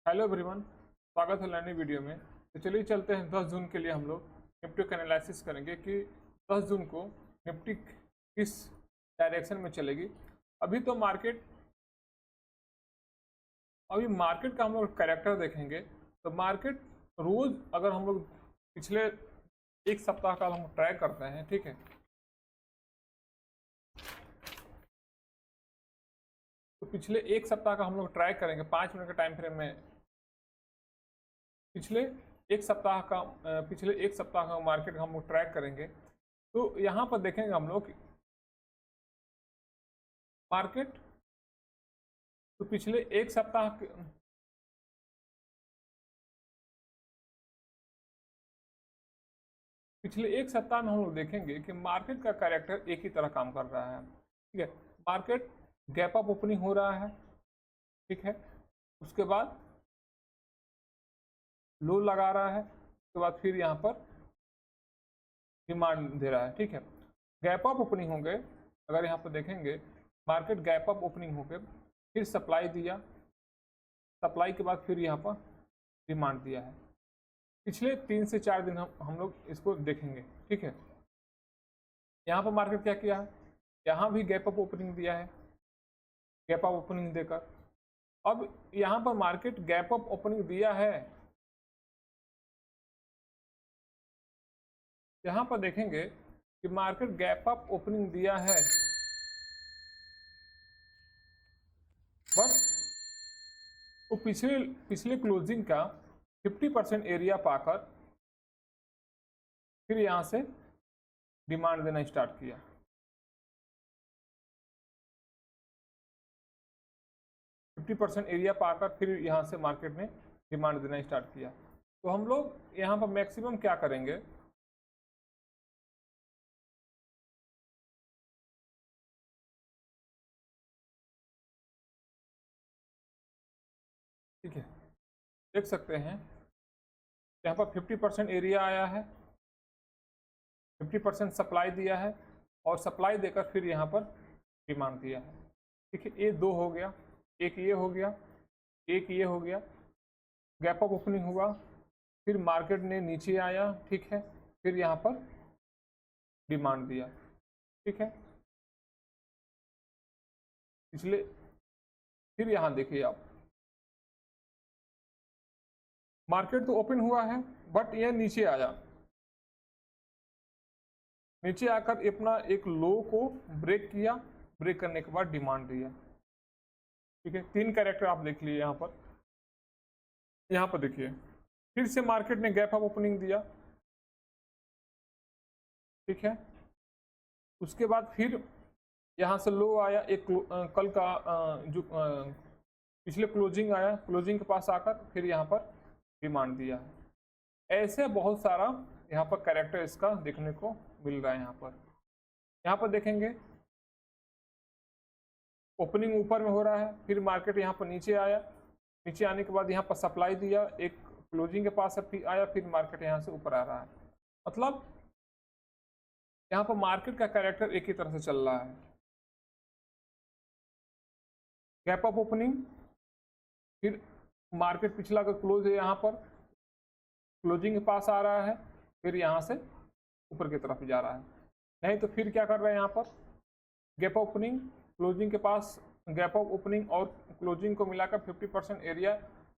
Hello everyone, स्वागत है नई वीडियो में। तो चलिए चलते हैं 10 जून के लिए हम लोग निफ्टी का एनालिसिस करेंगे कि 10 जून को निफ्टी किस डायरेक्शन में चलेगी। अभी मार्केट का हम लोग कैरेक्टर देखेंगे। तो मार्केट रोज अगर हम लोग पिछले एक सप्ताह का हम ट्रैक करते हैं, ठीक है, तो पिछले एक सप्ताह का हम लोग ट्रैक करेंगे 5 मिनट के टाइम फ्रेम में। पिछले एक सप्ताह का मार्केट हम लोग ट्रैक करेंगे। तो यहाँ पर देखेंगे हम लोग मार्केट तो पिछले एक सप्ताह में हम लोग देखेंगे कि मार्केट का कैरेक्टर एक ही तरह काम कर रहा है। ठीक है, मार्केट गैप अप ओपनिंग हो रहा है, ठीक है, उसके बाद लो लगा रहा है, उसके बाद फिर यहाँ पर डिमांड दे रहा है। ठीक है, गैप अप ओपनिंग हो गए। अगर यहाँ पर देखेंगे मार्केट गैप अप ओपनिंग हो गए, फिर सप्लाई दिया, सप्लाई के बाद फिर यहाँ पर डिमांड दिया है। पिछले 3 से 4 दिन हम लोग इसको देखेंगे। ठीक है, यहाँ पर मार्केट क्या किया है, यहाँ भी गैप अप ओपनिंग दिया है, गैप अप ओपनिंग देकर अब यहाँ पर मार्केट गैप अप ओपनिंग दिया है। यहाँ पर देखेंगे कि मार्केट गैप अप ओपनिंग दिया है, बट वो पिछले क्लोजिंग का 50% एरिया पाकर फिर यहाँ से डिमांड देना स्टार्ट किया। एरिया पाकर फिर यहाँ से मार्केट ने डिमांड देना स्टार्ट किया। तो हम लोग यहाँ पर मैक्सिमम क्या करेंगे, ठीक है, देख सकते हैं यहाँ पर 50% एरिया आया है, 50% सप्लाई दिया है और सप्लाई देकर फिर यहाँ पर डिमांड दिया है। ठीक है, ये 2 हो गया, एक ये हो गया, एक ये हो गया, गैप अप ओपनिंग हुआ, फिर मार्केट ने नीचे आया, ठीक है, फिर यहाँ पर डिमांड दिया। ठीक है, इसलिए फिर यहाँ देखिए आप, मार्केट तो ओपन हुआ है बट यह नीचे आया, नीचे आकर अपना एक लो को ब्रेक किया, ब्रेक करने के बाद डिमांड दिया। ठीक है, 3 कैरेक्टर आप देख लिए यहाँ पर देखिए, फिर से मार्केट ने गैप अप ओपनिंग दिया। ठीक है, उसके बाद फिर यहाँ से लो आया, एक कल का जो पिछले क्लोजिंग आया, क्लोजिंग के पास आकर फिर यहाँ पर डिमांड दिया है। ऐसे बहुत सारा यहाँ पर कैरेक्टर इसका देखने को मिल रहा है। यहाँ पर देखेंगे ओपनिंग ऊपर में हो रहा है, फिर मार्केट यहाँ पर नीचे आया, नीचे आने के बाद यहाँ पर सप्लाई दिया, एक क्लोजिंग के पास आया, फिर मार्केट यहाँ से ऊपर आ रहा है। मतलब यहाँ पर मार्केट का कैरेक्टर एक ही तरह से चल रहा है, गैप अप ओपनिंग, फिर मार्केट पिछला का क्लोज है, यहाँ पर क्लोजिंग के पास आ रहा है, फिर यहाँ से ऊपर की तरफ जा रहा है। नहीं तो फिर क्या कर रहे हैं, यहाँ पर गैप ओपनिंग, क्लोजिंग के पास गैप ऑफ ओपनिंग और क्लोजिंग को मिलाकर 50% एरिया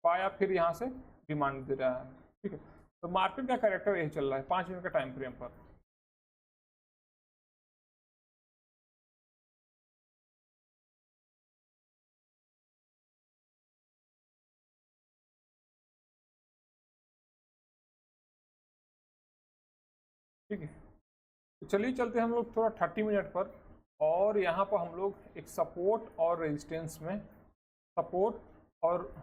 पाया, फिर यहाँ से डिमांड दे रहा है। ठीक है, तो मार्केट का कैरेक्टर यही चल रहा है 5 मिनट का टाइम फ्रेम पर। ठीक है, तो चलिए चलते हैं हम लोग थोड़ा 30 मिनट पर, और यहाँ पर हम लोग एक सपोर्ट और रेजिस्टेंस में, सपोर्ट और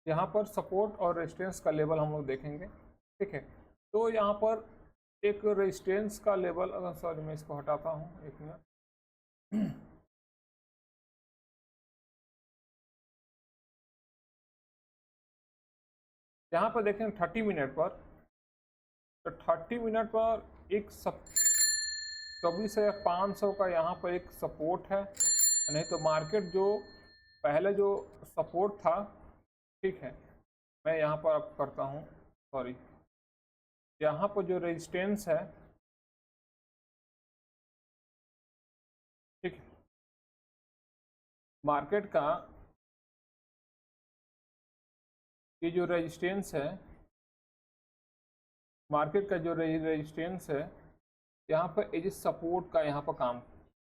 यहाँ पर सपोर्ट और रेजिस्टेंस का लेवल हम लोग देखेंगे। ठीक है, तो यहाँ पर एक रेजिस्टेंस का लेवल, अगर सॉरी मैं इसको हटाता हूँ एक मिनट, यहाँ पर देखें 30 मिनट पर, तो 30 मिनट पर एक 24,500 का यहाँ पर एक सपोर्ट है। नहीं तो मार्केट जो पहले जो सपोर्ट था ठीक है, मैं यहाँ पर अब करता हूँ, सॉरी, यहाँ पर जो रेजिस्टेंस है, ठीक है, मार्केट का ये जो रेजिस्टेंस है, मार्केट का जो रेजिस्टेंस है यहाँ पर एज सपोर्ट का यहाँ पर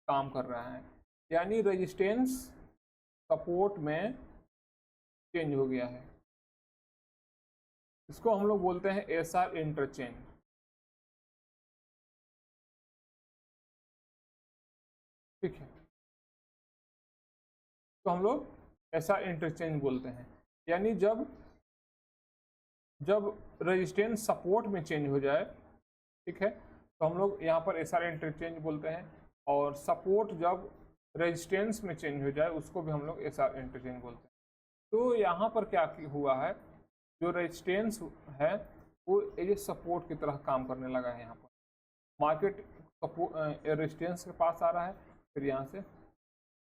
काम कर रहा है, यानी रेजिस्टेंस सपोर्ट में चेंज हो गया है। इसको हम लोग बोलते हैं एसआर इंटरचेंज। ठीक है, तो हम लोग एसआर इंटरचेंज बोलते हैं, यानी जब रेजिस्टेंस सपोर्ट में चेंज हो जाए, ठीक है, तो हम लोग यहाँ पर एसआर इंटरचेंज बोलते हैं। और सपोर्ट जब रेजिस्टेंस में चेंज हो जाए उसको भी हम लोग एसआर इंटरचेंज बोलते हैं। तो यहाँ पर क्या हुआ है, जो रेजिस्टेंस है वो एज सपोर्ट की तरह काम करने लगा है। यहाँ पर मार्केट रेजिस्टेंस के पास आ रहा है, फिर यहाँ से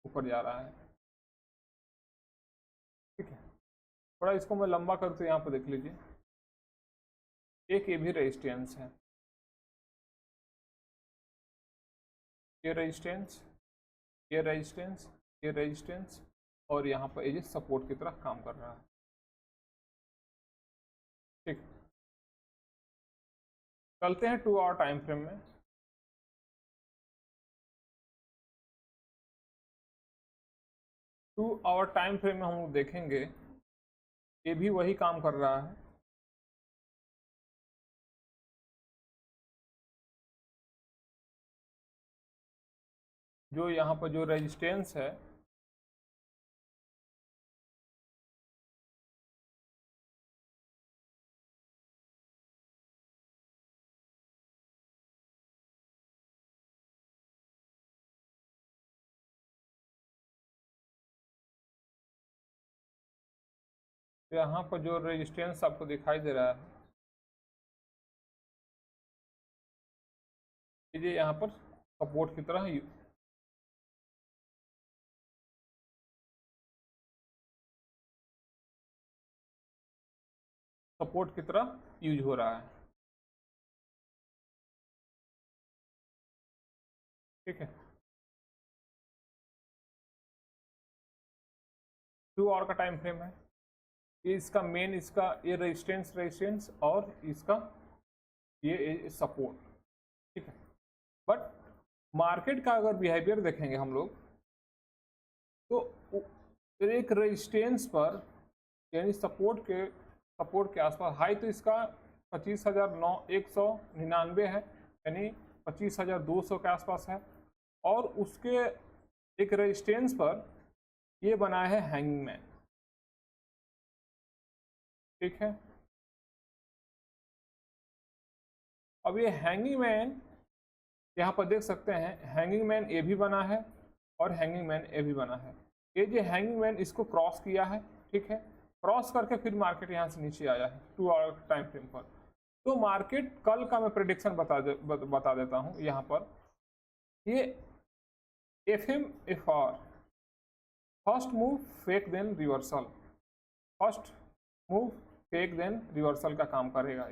ऊपर जा रहा है। ठीक है, थोड़ा इसको मैं लंबा करते तो यहाँ पर देख लीजिए, एक ये भी रेजिस्टेंस है, ये रेजिस्टेंस, ये रेजिस्टेंस, ये रेजिस्टेंस, और यहाँ पर एज सपोर्ट की तरह काम कर रहा है। ठीक, चलते हैं 2 आवर टाइम फ्रेम में। टू आवर टाइम फ्रेम में हम लोग देखेंगे ये भी वही काम कर रहा है। जो यहाँ पर जो रेजिस्टेंस है, तो यहाँ पर जो रेजिस्टेंस आपको दिखाई दे रहा है, ये यहाँ पर सपोर्ट की तरह यूज हो रहा है। ठीक है, 2 आवर का टाइम फ्रेम है। ये इसका मेन, इसका ये रेजिस्टेंस और इसका ये सपोर्ट। ठीक है, बट मार्केट का अगर बिहेवियर देखेंगे हम लोग, तो एक रेजिस्टेंस पर यानी सपोर्ट के आसपास हाई तो इसका 25,199 है, यानी 25,200 के आसपास है, और उसके एक रेजिस्टेंस पर ये बना है हैंगिंग मैन। ठीक है, अब ये हैंगिंग मैन यहाँ पर देख सकते हैं, हैंगिंग मैन ए भी बना है और हैंगिंग मैन ए भी बना है। ये जो हैंगिंग मैन इसको क्रॉस किया है, ठीक है, क्रॉस करके फिर मार्केट यहाँ से नीचे आया है 2 आवर टाइम फ्रेम पर। तो मार्केट कल का मैं प्रेडिक्शन बता देता हूँ। यहाँ पर ये FMFR, first move fake then reversal, first move fake then reversal का काम करेगा।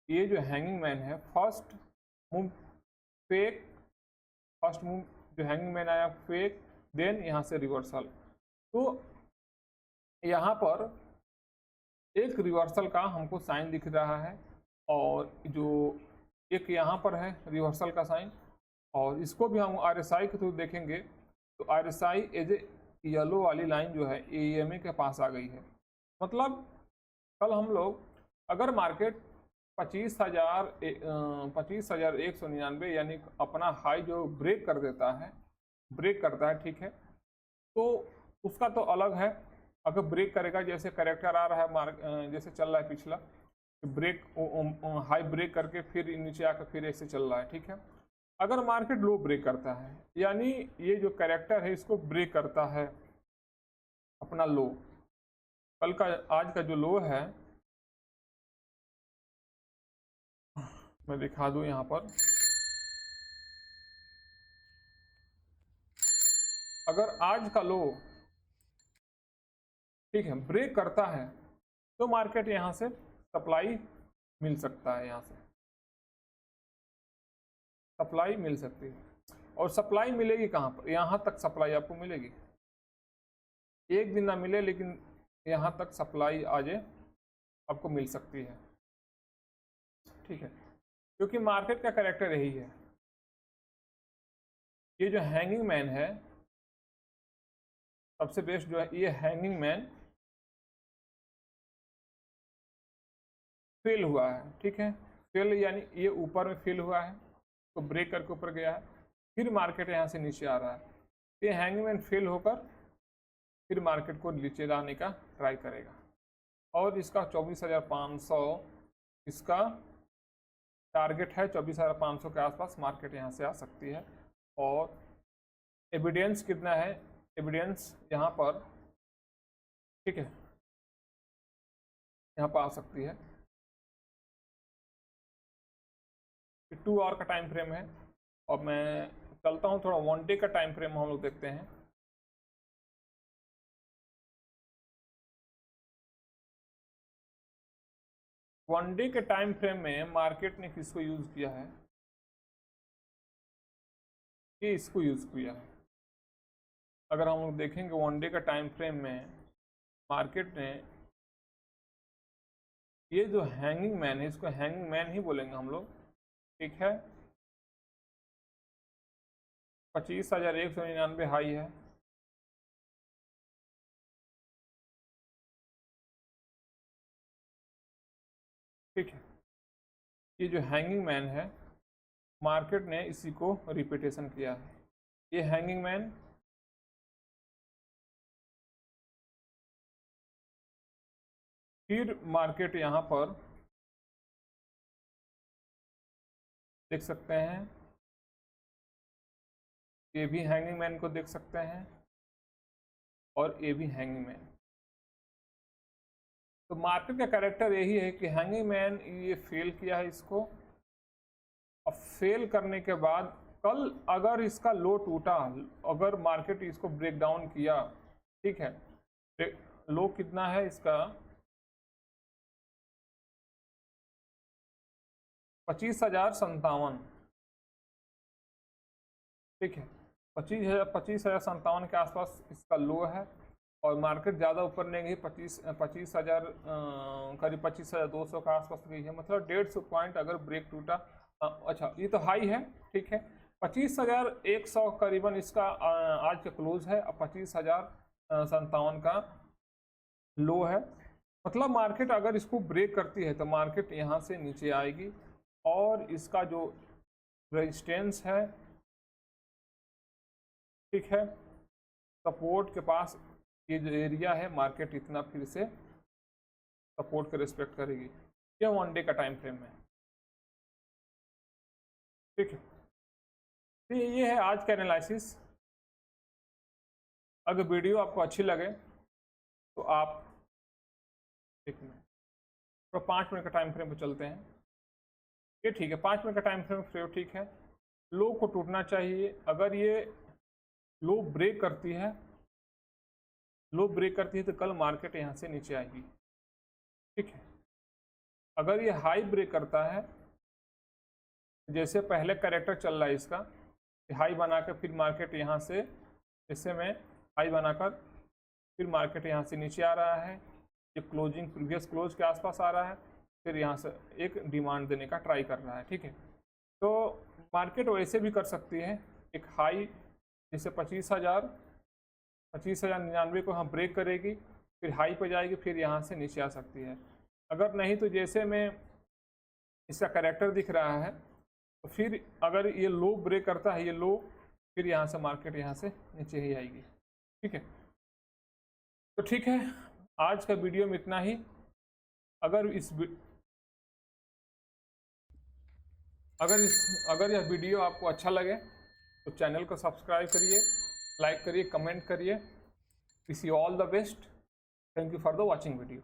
ये जो हैंगिंग मैन है, first move fake, first move जो हैंगिंग मैन आया फेक, देन यहाँ से रिवर्सल। तो यहाँ पर एक रिवर्सल का हमको साइन दिख रहा है, और जो एक यहाँ पर है रिवर्सल का साइन, और इसको भी हम RSI के थ्रू देखेंगे तो RSI एज ए येलो वाली लाइन जो है EMA के पास आ गई है। मतलब कल हम लोग अगर मार्केट 25,199 यानी अपना हाई जो ब्रेक करता है, ठीक है, तो उसका तो अलग है। अगर ब्रेक करेगा, जैसे करेक्टर आ रहा है, जैसे चल रहा है पिछला ब्रेक, हाई ब्रेक करके फिर नीचे आकर फिर ऐसे चल रहा है। ठीक है, अगर मार्केट लो ब्रेक करता है, यानी ये जो करेक्टर है इसको ब्रेक करता है अपना लो, कल का आज का जो लो है मैं दिखा दूं यहाँ पर, अगर आज का लो ठीक है, ब्रेक करता है तो मार्केट यहाँ से सप्लाई मिल सकता है, यहाँ से सप्लाई मिल सकती है। और सप्लाई मिलेगी कहाँ पर, यहाँ तक सप्लाई आपको मिलेगी। एक दिन ना मिले लेकिन यहाँ तक सप्लाई आज आपको मिल सकती है, ठीक है, क्योंकि मार्केट का कैरेक्टर यही है। ये जो हैंगिंग मैन है सबसे बेस्ट जो है, ये हैंगिंग मैन फेल हुआ है, ठीक है, फेल यानी ये ऊपर में फेल हुआ है तो ब्रेक करके ऊपर गया है, फिर मार्केट यहाँ से नीचे आ रहा है, ये हैंगिंग मैन फेल होकर फिर मार्केट को नीचे लाने का ट्राई करेगा। और इसका 24,500 इसका टारगेट है, 24,500 के आसपास मार्केट यहाँ से आ सकती है। और एविडेंस कितना है, एविडेंस यहाँ पर, ठीक है, यहाँ पर आ सकती है। 2 आवर का टाइम फ्रेम है। और मैं चलता हूँ थोड़ा 1 डे का टाइम फ्रेम हम लोग देखते हैं। वन डे के टाइम फ्रेम में मार्केट ने किसको यूज किया है, ये इसको यूज किया है। अगर हम लोग देखेंगे 1 डे का टाइम फ्रेम में मार्केट ने ये जो हैंगिंग मैन है, इसको हैंगिंग मैन ही बोलेंगे हम लोग, ठीक है, 25,199 हाई है, ठीक है। ये जो हैंगिंग मैन है मार्केट ने इसी को रिपीटेशन किया है। ये हैंगिंग मैन फिर मार्केट यहाँ पर देख सकते हैं, ये भी हैंगिंग मैन को देख सकते हैं और ये भी हैंगिंग मैन। तो मार्केट का कैरेक्टर यही है कि हैंगिंग मैन ये फेल किया है इसको, अब फेल करने के बाद कल अगर इसका लो टूटा, अगर मार्केट इसको ब्रेक डाउन किया, ठीक है, लो कितना है इसका 25,057, ठीक है, 25,057 के आसपास इसका लो है। और मार्केट ज़्यादा ऊपर नहीं गई, 25,000 करीब 25,200 के आसपास गई है, मतलब 150 पॉइंट अगर ब्रेक टूटा। अच्छा, ये तो हाई है, ठीक है, 25,100 करीबन इसका आज का क्लोज है, अब 25,057 का लो है। मतलब मार्केट अगर इसको ब्रेक करती है तो मार्केट यहाँ से नीचे आएगी और इसका जो रेजिस्टेंस है, ठीक है, सपोर्ट के पास ये जो एरिया है मार्केट इतना फिर से सपोर्ट के रिस्पेक्ट करेगी। यह 1 डे का टाइम फ्रेम है, ठीक है। तो ये है आज का एनालिसिस। अगर वीडियो आपको अच्छी लगे तो आप एक मिनट तो 5 मिनट का टाइम फ्रेम पे चलते हैं, ये ठीक है, 5 मिनट का टाइम फ्रेम ठीक है। लो को टूटना चाहिए, अगर ये लो ब्रेक करती है, लो ब्रेक करती है तो कल मार्केट यहाँ से नीचे आएगी, ठीक है। अगर ये हाई ब्रेक करता है, जैसे पहले कैरेक्टर चल रहा है इसका, हाई बनाकर फिर मार्केट यहाँ से, जैसे में हाई बनाकर फिर मार्केट यहाँ से नीचे आ रहा है, ये क्लोजिंग प्रीवियस क्लोज के आसपास आ रहा है, फिर यहाँ से एक डिमांड देने का ट्राई कर रहा है, ठीक है। तो मार्केट वैसे भी कर सकती है, एक हाई जैसे 25,099 को हम ब्रेक करेगी, फिर हाई पे जाएगी, फिर यहाँ से नीचे आ सकती है। अगर नहीं तो जैसे में इसका कैरेक्टर दिख रहा है, तो फिर अगर ये लो ब्रेक करता है, ये लो, फिर यहाँ से मार्केट यहाँ से नीचे ही आएगी, ठीक है। तो ठीक है, आज का वीडियो में इतना ही। अगर यह वीडियो आपको अच्छा लगे तो चैनल को सब्सक्राइब करिए, लाइक करिए, कमेंट करिए। Wish you all the best. Thank you for the watching video.